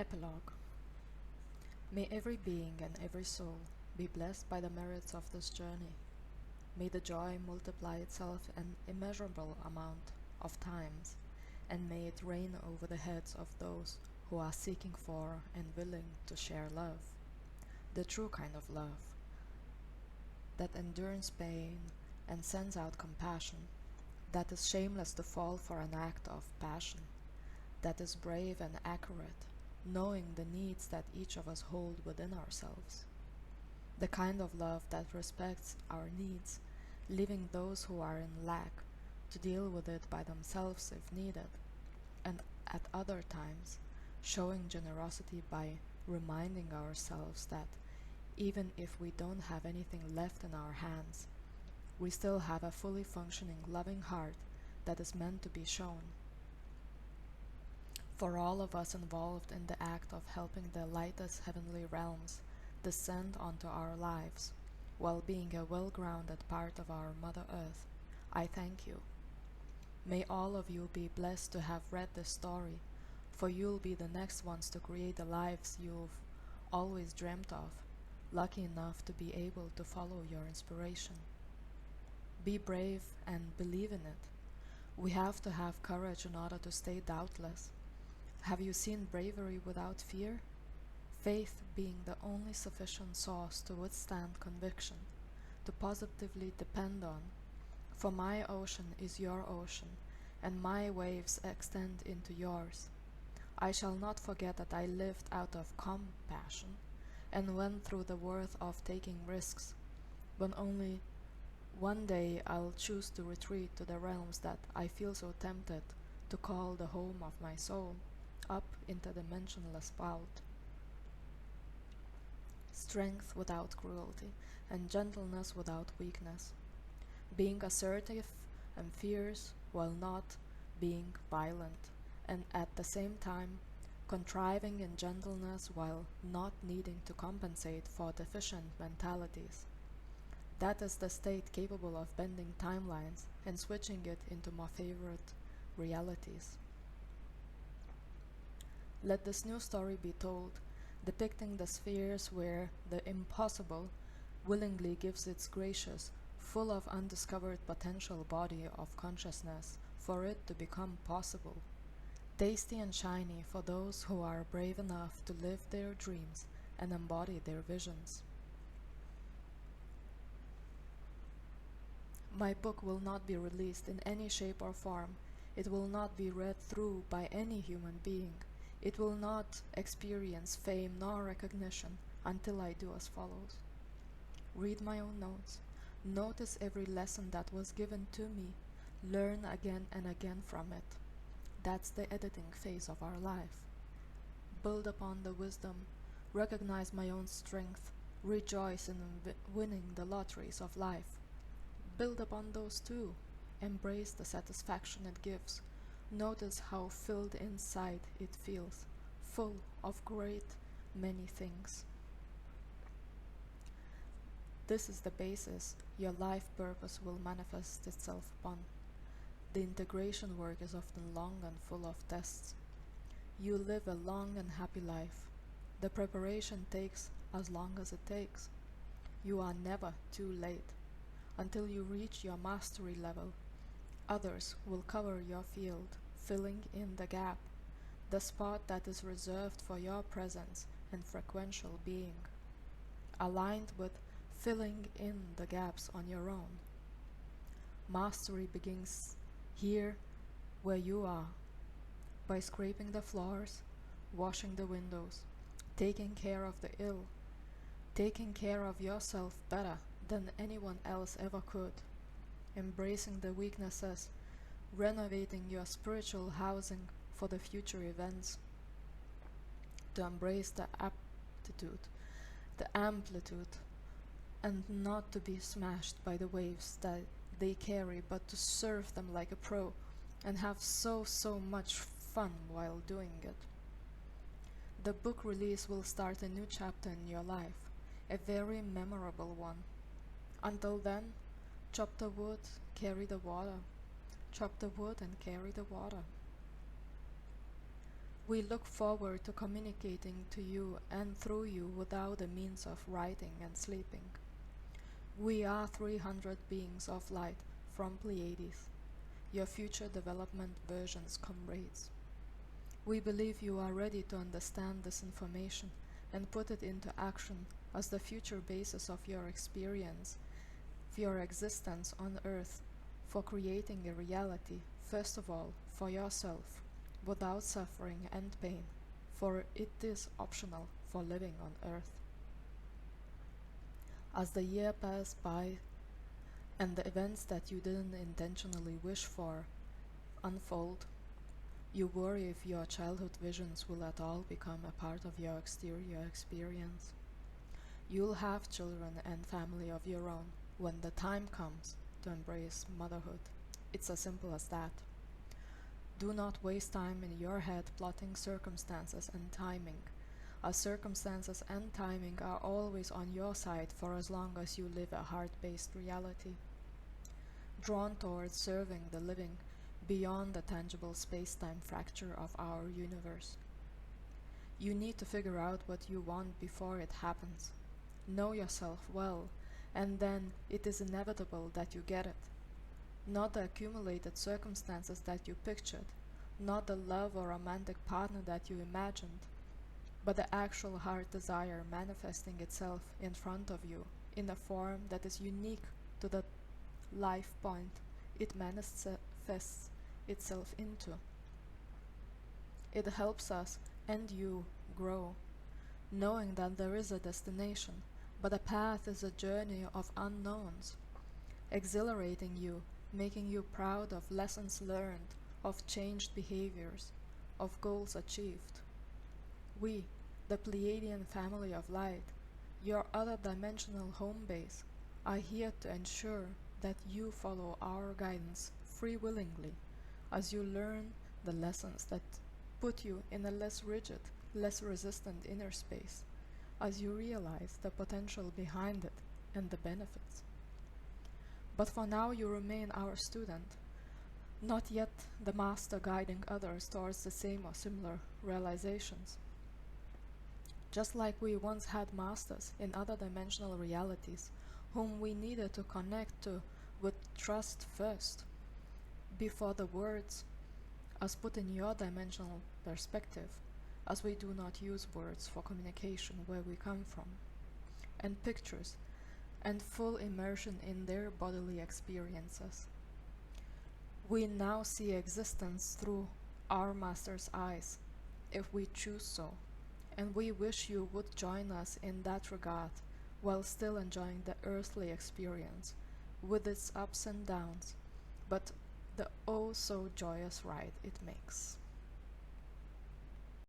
Epilogue. May every being and every soul be blessed by the merits of this journey. May the joy multiply itself an immeasurable amount of times, and may it reign over the heads of those who are seeking for and willing to share love, the true kind of love, that endures pain and sends out compassion, that is shameless to fall for an act of passion, that is brave and accurate, knowing the needs that each of us hold within ourselves. The kind of love that respects our needs, leaving those who are in lack to deal with it by themselves if needed, and at other times showing generosity by reminding ourselves that even if we don't have anything left in our hands, we still have a fully functioning loving heart that is meant to be shown. For all of us involved in the act of helping the lightest heavenly realms descend onto our lives, while being a well-grounded part of our Mother Earth, I thank you. May all of you be blessed to have read this story, for you'll be the next ones to create the lives you've always dreamt of, lucky enough to be able to follow your inspiration. Be brave and believe in it. We have to have courage in order to stay doubtless. Have you seen bravery without fear? Faith being the only sufficient source to withstand conviction, to positively depend on. For my ocean is your ocean, and my waves extend into yours. I shall not forget that I lived out of compassion, and went through the worth of taking risks, but only one day I'll choose to retreat to the realms that I feel so tempted to call the home of my soul, up into the dimensionless vault. Strength without cruelty, and gentleness without weakness. Being assertive and fierce while not being violent, and at the same time contriving in gentleness while not needing to compensate for deficient mentalities. That is the state capable of bending timelines and switching it into my favorite realities. Let this new story be told, depicting the spheres where the impossible willingly gives its gracious, full of undiscovered potential body of consciousness for it to become possible. Tasty and shiny for those who are brave enough to live their dreams and embody their visions. My book will not be released in any shape or form. It will not be read through by any human being. It will not experience fame nor recognition until I do as follows. Read my own notes. Notice every lesson that was given to me. Learn again and again from it. That's the editing phase of our life. Build upon the wisdom. Recognize my own strength. Rejoice in winning the lotteries of life. Build upon those too. Embrace the satisfaction it gives. Notice how filled inside it feels, full of great many things. This is the basis your life purpose will manifest itself upon. The integration work is often long and full of tests. You live a long and happy life. The preparation takes as long as it takes. You are never too late. Until you reach your mastery level, others will cover your field, filling in the gap, the spot that is reserved for your presence and frequential being, aligned with filling in the gaps on your own. Mastery begins here where you are, by scraping the floors, washing the windows, taking care of the ill, taking care of yourself better than anyone else ever could, embracing the weaknesses, renovating your spiritual housing for the future events, to embrace the aptitude, the amplitude, and not to be smashed by the waves that they carry, but to surf them like a pro and have so much fun while doing it. The book release will start a new chapter in your life, a very memorable one. Until then, chop the wood, carry the water. Chop the wood and carry the water. We look forward to communicating to you and through you without the means of writing and sleeping. We are 300 beings of light from Pleiades, your future development versions comrades. We believe you are ready to understand this information and put it into action as the future basis of your experience, of your existence on Earth, for creating a reality, first of all, for yourself, without suffering and pain, for it is optional for living on Earth. As the year passed by and the events that you didn't intentionally wish for unfold, you worry if your childhood visions will at all become a part of your exterior experience. You'll have children and family of your own when the time comes to embrace motherhood. It's as simple as that. Do not waste time in your head plotting circumstances and timing, as circumstances and timing are always on your side for as long as you live a heart-based reality, drawn towards serving the living beyond the tangible space-time fracture of our universe. You need to figure out what you want before it happens. Know yourself well, and then it is inevitable that you get it. Not the accumulated circumstances that you pictured, not the love or romantic partner that you imagined, but the actual heart desire manifesting itself in front of you in a form that is unique to the life point it manifests itself into. It helps us and you grow, knowing that there is a destination, but a path is a journey of unknowns, exhilarating you, making you proud of lessons learned, of changed behaviors, of goals achieved. We, the Pleiadian family of light, your other dimensional home base, are here to ensure that you follow our guidance free-willingly as you learn the lessons that put you in a less rigid, less resistant inner space, as you realize the potential behind it and the benefits. But for now you remain our student, not yet the master guiding others towards the same or similar realizations. Just like we once had masters in other dimensional realities whom we needed to connect to with trust first, before the words, as put in your dimensional perspective, as we do not use words for communication where we come from, and pictures, and full immersion in their bodily experiences. We now see existence through our master's eyes, if we choose so, and we wish you would join us in that regard, while still enjoying the earthly experience, with its ups and downs, but the oh so joyous ride it makes.